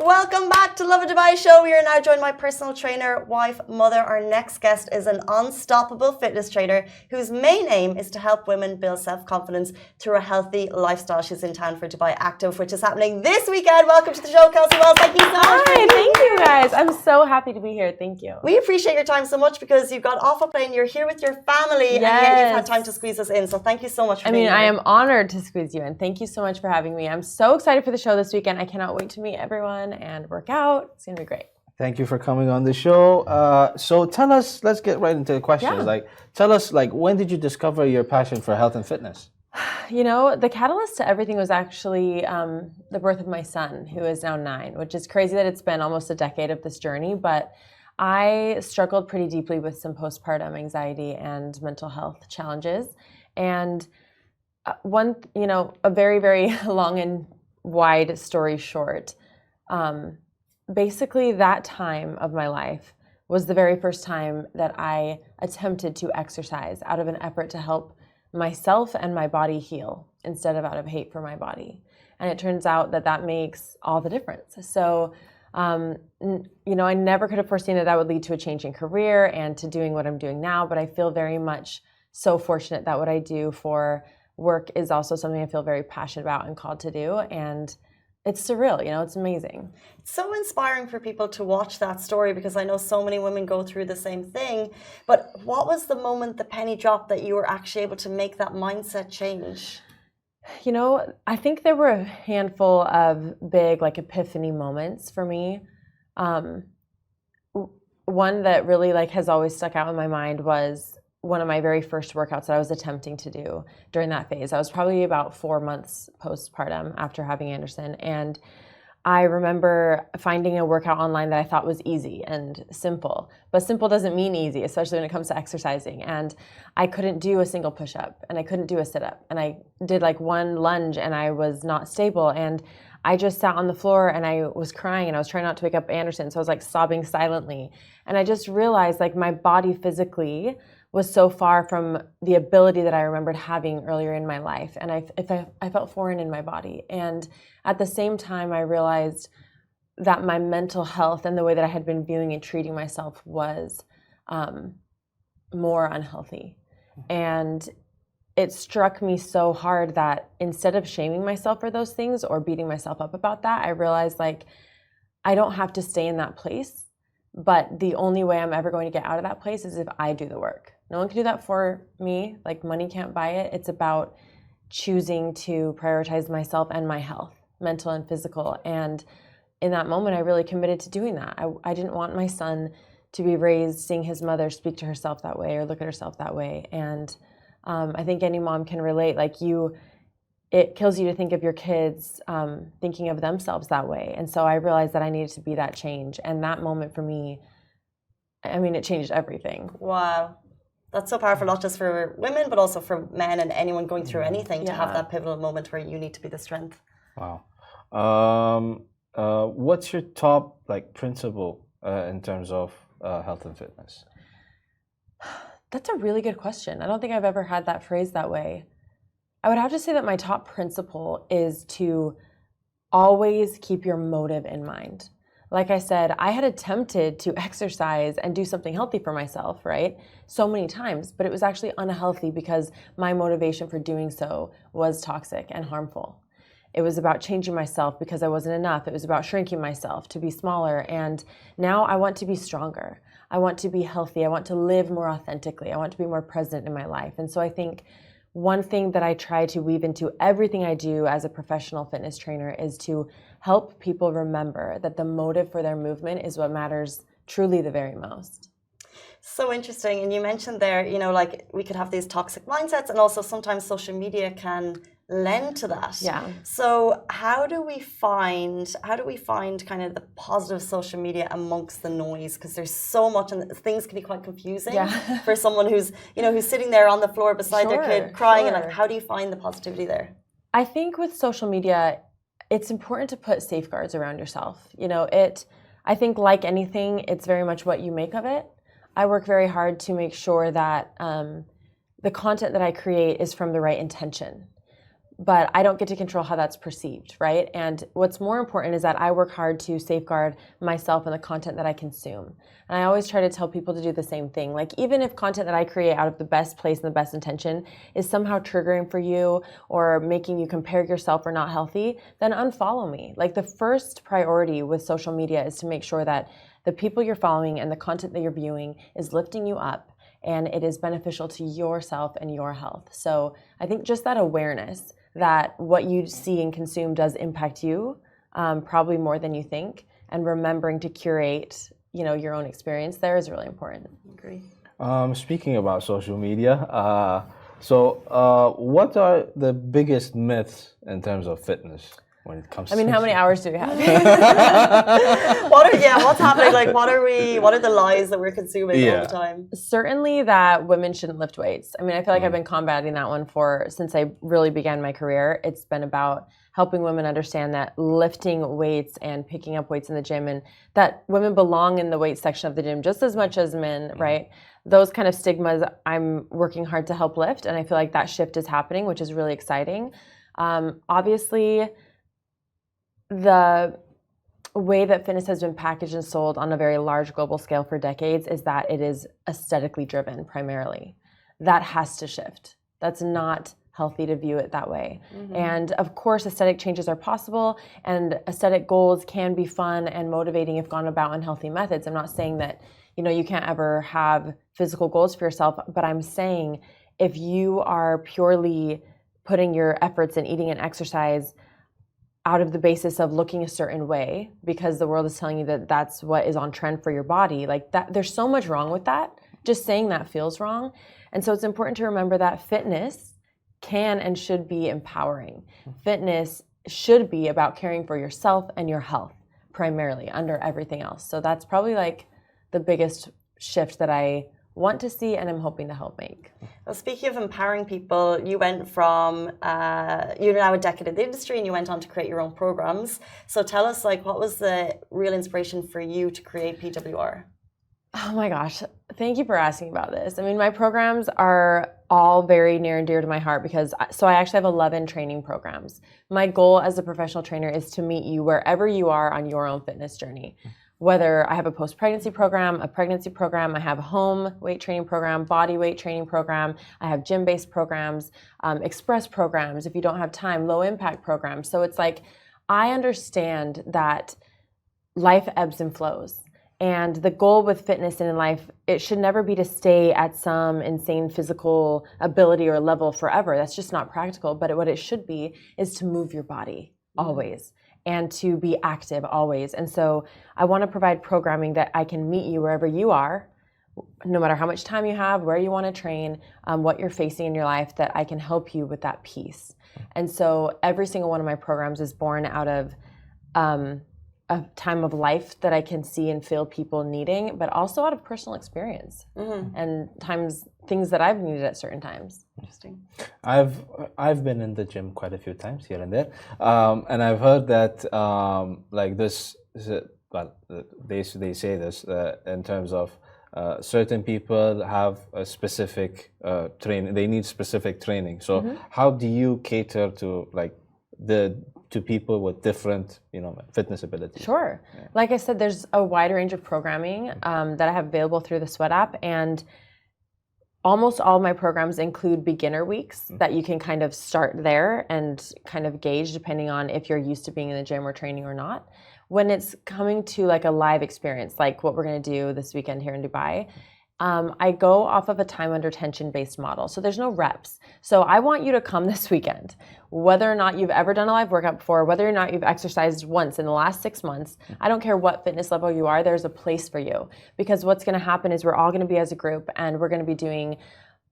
Welcome back to Lovin Dubai show. We are now joined by personal trainer, wife, mother. Our next guest is an unstoppable fitness trainer whose main aim is to help women build self-confidence through a healthy lifestyle. She's in town for Dubai Active, which is happening this weekend. Welcome to the show, Kelsey. Well, thank you so much. Hi, thank you guys. I'm so happy to be here. Thank you. We appreciate your time so much because you got off a plane, you're here with your family, and yet you've had time to squeeze us in. So thank you so much for being here. I am honored to squeeze you in. Thank you so much for having me. I'm so excited for the show this weekend. I cannot wait to meet everyone and work out. It's going to be great. Thank you for coming on the show. So tell us, let's get right into the questions. Yeah. Tell us, when did you discover your passion for health and fitness? You know, the catalyst to everything was actually the birth of my son, who is now 9, which is crazy that it's been almost a decade of this journey. But I struggled pretty deeply with some postpartum anxiety and mental health challenges. And a very, very long and wide story short, basically that time of my life was the very first time that I attempted to exercise out of an effort to help myself and my body heal instead of out of hate for my body. And it turns out that that makes all the difference. So, I never could have foreseen that would lead to a change in career and to doing what I'm doing now, but I feel very much so fortunate that what I do for work is also something I feel very passionate about and called to do. And it's surreal, it's amazing. It's so inspiring for people to watch that story because I know so many women go through the same thing. But what was the moment the penny dropped that you were actually able to make that mindset change? I think there were a handful of big epiphany moments for me. One that really has always stuck out in my mind was one of my very first workouts that I was attempting to do during that phase. I was probably about 4 months postpartum after having Anderson. And I remember finding a workout online that I thought was easy and simple. But simple doesn't mean easy, especially when it comes to exercising. And I couldn't do a single push-up and I couldn't do a sit-up. And I did one lunge and I was not stable. And I just sat on the floor and I was crying and I was trying not to wake up Anderson. So I was sobbing silently. And I just realized my body physically was so far from the ability that I remembered having earlier in my life. And I felt foreign in my body. And at the same time, I realized that my mental health and the way that I had been viewing and treating myself was more unhealthy. And it struck me so hard that instead of shaming myself for those things or beating myself up about that, I realized I don't have to stay in that place. But the only way I'm ever going to get out of that place is if I do the work. No one can do that for me. Money can't buy it. It's about choosing to prioritize myself and my health, mental and physical. And in that moment, I really committed to doing that. I didn't want my son to be raised seeing his mother speak to herself that way or look at herself that way. And I think any mom can relate. It kills you to think of your kids thinking of themselves that way. And so I realized that I needed to be that change. And that moment for me, it changed everything. Wow. That's so powerful, not just for women, but also for men and anyone going through anything to have that pivotal moment where you need to be the strength. Wow. What's your top principle in terms of health and fitness? That's a really good question. I don't think I've ever had that phrased that way. I would have to say that my top principle is to always keep your motive in mind. Like I said, I had attempted to exercise and do something healthy for myself, right? So many times, but it was actually unhealthy because my motivation for doing so was toxic and harmful. It was about changing myself because I wasn't enough. It was about shrinking myself to be smaller. And now I want to be stronger. I want to be healthy. I want to live more authentically. I want to be more present in my life. And so I think one thing that I try to weave into everything I do as a professional fitness trainer is to help people remember that the motive for their movement is what matters truly the very most. So interesting. And you mentioned there, we could have these toxic mindsets and also sometimes social media can lend to that. Yeah. So how do we find kind of the positive social media amongst the noise? Because there's so much and things can be quite confusing for someone who's sitting there on the floor beside their kid crying and how do you find the positivity there? I think with social media, it's important to put safeguards around yourself. I think like anything, it's very much what you make of it. I work very hard to make sure that the content that I create is from the right intention. but I don't get to control how that's perceived, right? And what's more important is that I work hard to safeguard myself and the content that I consume. And I always try to tell people to do the same thing. Like, even if content that I create out of the best place and the best intention is somehow triggering for you or making you compare yourself or not healthy, then unfollow me. Like, the first priority with social media is to make sure that the people you're following and the content that you're viewing is lifting you up and it is beneficial to yourself and your health. So I think just that awareness that what you see and consume does impact you, probably more than you think, and remembering to curate, your own experience there is really important. Agree. Speaking about social media, what are the biggest myths in terms of fitness when it comes to how many hours do we have? What's happening? Like, what are the lies that we're consuming all the time? Certainly that women shouldn't lift weights. I feel like I've been combating that one since I really began my career. It's been about helping women understand that lifting weights and picking up weights in the gym, and that women belong in the weight section of the gym just as much as men, right? Those kind of stigmas I'm working hard to help lift, and I feel like that shift is happening, which is really exciting. Obviously, the way that fitness has been packaged and sold on a very large global scale for decades is that it is aesthetically driven primarily. That has to shift. That's not healthy to view it that way. And of course, aesthetic changes are possible, and aesthetic goals can be fun and motivating if gone about in healthy methods. I'm not saying that, you can't ever have physical goals for yourself, but I'm saying if you are purely putting your efforts in eating and exercise out of the basis of looking a certain way because the world is telling you that that's what is on trend for your body, like that, there's so much wrong with that. Just saying that feels wrong. And so it's important to remember that fitness can and should be empowering. Fitness should be about caring for yourself and your health primarily under everything else. So that's probably like the biggest shift that I want to see and I'm hoping to help make. Well, speaking of empowering people, you went from, you're now a decade in the industry and you went on to create your own programs. So tell us, what was the real inspiration for you to create PWR? Oh my gosh, thank you for asking about this. My programs are all very near and dear to my heart because, I actually have 11 training programs. My goal as a professional trainer is to meet you wherever you are on your own fitness journey. Whether I have a post-pregnancy program, a pregnancy program, I have a home weight training program, body weight training program, I have gym-based programs, express programs if you don't have time, low-impact programs. So it's like, I understand that life ebbs and flows. And the goal with fitness and in life, it should never be to stay at some insane physical ability or level forever. That's just not practical. But what it should be is to move your body always. And to be active always. And so I want to provide programming that I can meet you wherever you are, no matter how much time you have, where you want to train, what you're facing in your life, that I can help you with that piece. And so every single one of my programs is born out of a time of life that I can see and feel people needing, but also out of personal experience and things that I've needed at certain times. Interesting. I've been in the gym quite a few times here and there, and I've heard that they say this in terms of certain people have a specific training. They need specific training. So how do you cater to to people with different, fitness abilities? Sure. Yeah. Like I said, there's a wide range of programming that I have available through the Sweat app, and almost all of my programs include beginner weeks that you can kind of start there and kind of gauge depending on if you're used to being in the gym or training or not. When it's coming to a live experience, like what we're going to do this weekend here in Dubai, I go off of a time under tension based model. So there's no reps. So I want you to come this weekend, whether or not you've ever done a live workout before, whether or not you've exercised once in the last 6 months. I don't care what fitness level you are, there's a place for you. Because what's going to happen is we're all going to be as a group and we're going to be doing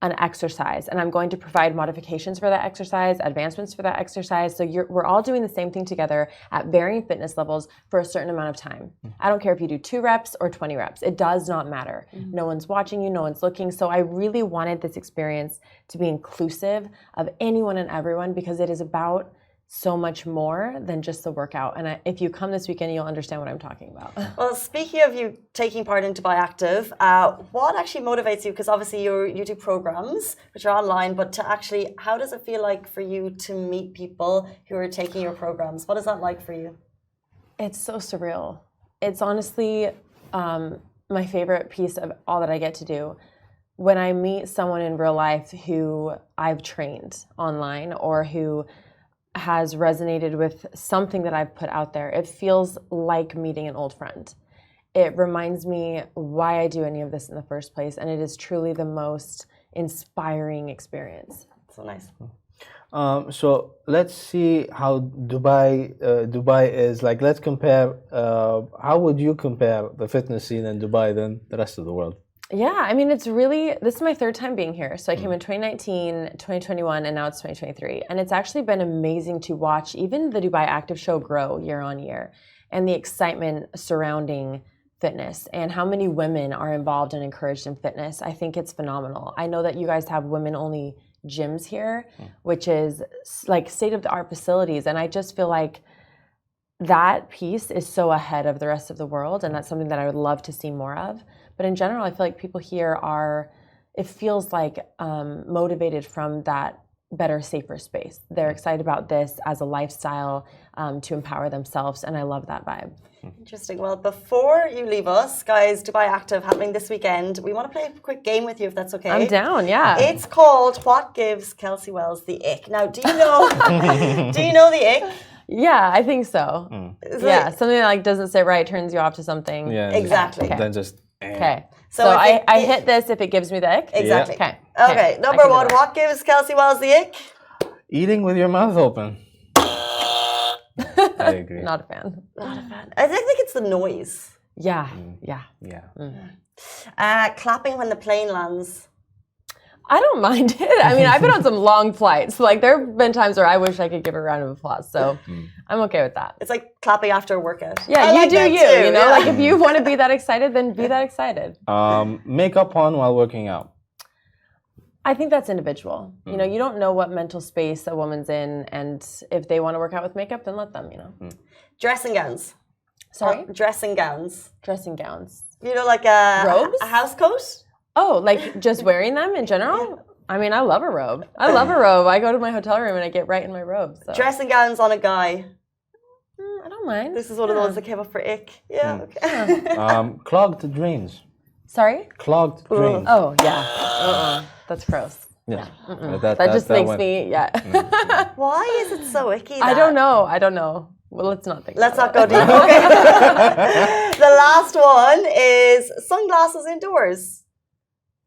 an exercise, and I'm going to provide modifications for that exercise, advancements for that exercise. So we're all doing the same thing together at varying fitness levels for a certain amount of time. I don't care if you do 2 reps or 20 reps. It does not matter. No one's watching you, no one's looking. So I really wanted this experience to be inclusive of anyone and everyone, because it is about so much more than just the workout. And if you come this weekend, you'll understand what I'm talking about. Well, speaking of you taking part in Dubai Active, what actually motivates you? Because obviously you do programs which are online, but to actually, how does it feel like for you to meet people who are taking your programs? What is that like for you? It's so surreal. It's honestly my favorite piece of all that I get to do. When I meet someone in real life who I've trained online or who has resonated with something that I've put out there, it feels like meeting an old friend. It reminds me why I do any of this in the first place, and it is truly the most inspiring experience. So nice. So let's see how Dubai is like. Let's compare. How would you compare the fitness scene in Dubai than the rest of the world? Yeah, I mean, this is my third time being here. So I came in 2019, 2021, and now it's 2023. And it's actually been amazing to watch even the Dubai Active Show grow year on year, and the excitement surrounding fitness and how many women are involved and encouraged in fitness. I think it's phenomenal. I know that you guys have women-only gyms here, which is like state-of-the-art facilities. And I just feel like that piece is so ahead of the rest of the world, and that's something that I would love to see more of. But in general, I feel like people here it feels like motivated from that better, safer space. They're excited about this as a lifestyle to empower themselves, and I love that vibe. Interesting. Well, before you leave us, guys, Dubai Active happening this weekend. We want to play a quick game with you, if that's okay. I'm down, yeah. It's called What Gives Kelsey Wells the Ick. Now, do you know the ick? Yeah, I think so. Yeah, something that like doesn't sit right turns you off to something. Yeah, exactly. Then just okay. So if I hit this if it gives me the ick? Exactly. Okay. Okay. Number one, what gives Kelsey Wells the ick? eating with your mouth open. I agree. Not a fan. Not a fan. I think it's the noise. Yeah. Clapping when the plane lands. I don't mind it. I mean, I've been on some long flights. Like, there have been times where I wish I could give a round of applause. So I'm okay with that. It's like clapping after a workout. Yeah, you know? Yeah. Like, if you want to be that excited, then be that excited. Makeup on while working out. I think that's individual. You know, you don't know what mental space a woman's in. And if they want to work out with makeup, then let them, Dressing gowns. Sorry? Dressing gowns. Dressing gowns. You know, like a robes? A house coat? Oh, like just wearing them in general? I mean, I love a robe. I go to my hotel room and I get right in my robe. So. Dressing gowns on a guy. I don't mind. This is one of the ones that came up for ick. Yeah, okay. Clogged drains. Sorry? Clogged drains. Oh, yeah. That's gross. Yeah. That just makes me, Why is it so icky? I don't know. Well, let's not think Let's not about go deep. Okay. The last one is sunglasses indoors.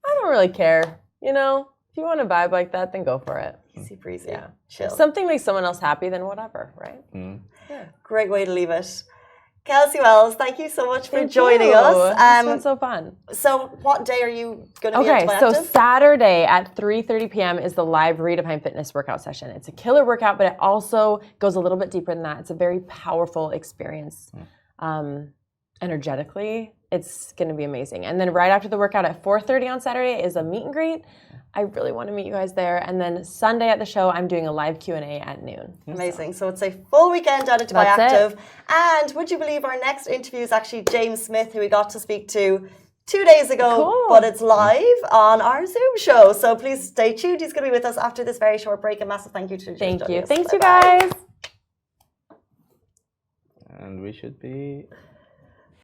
I don't really care. If you want to vibe like that, then go for it. Easy breezy. Yeah. Chill. If something makes someone else happy, then whatever, right? Yeah. Great way to leave it. Kelsey Wells, thank you so much for joining us. It's been so fun. So what day are you going to be at Dubai so Active? Saturday at 3:30 p.m. is the live Redefine Fitness workout session. It's a killer workout, but it also goes a little bit deeper than that. It's a very powerful experience. Energetically, it's going to be amazing. And then right after the workout at 4:30 on Saturday is a meet and greet. I really want to meet you guys there. And then Sunday at the show, I'm doing a live Q&A at noon. Amazing. So it's a full weekend out at Dubai Active. And would you believe our next interview is actually James Smith, who we got to speak to 2 days ago, but it's live on our Zoom show. So please stay tuned. He's going to be with us after this very short break. A massive thank you to Thank you. Us. Thanks, you guys. And we should be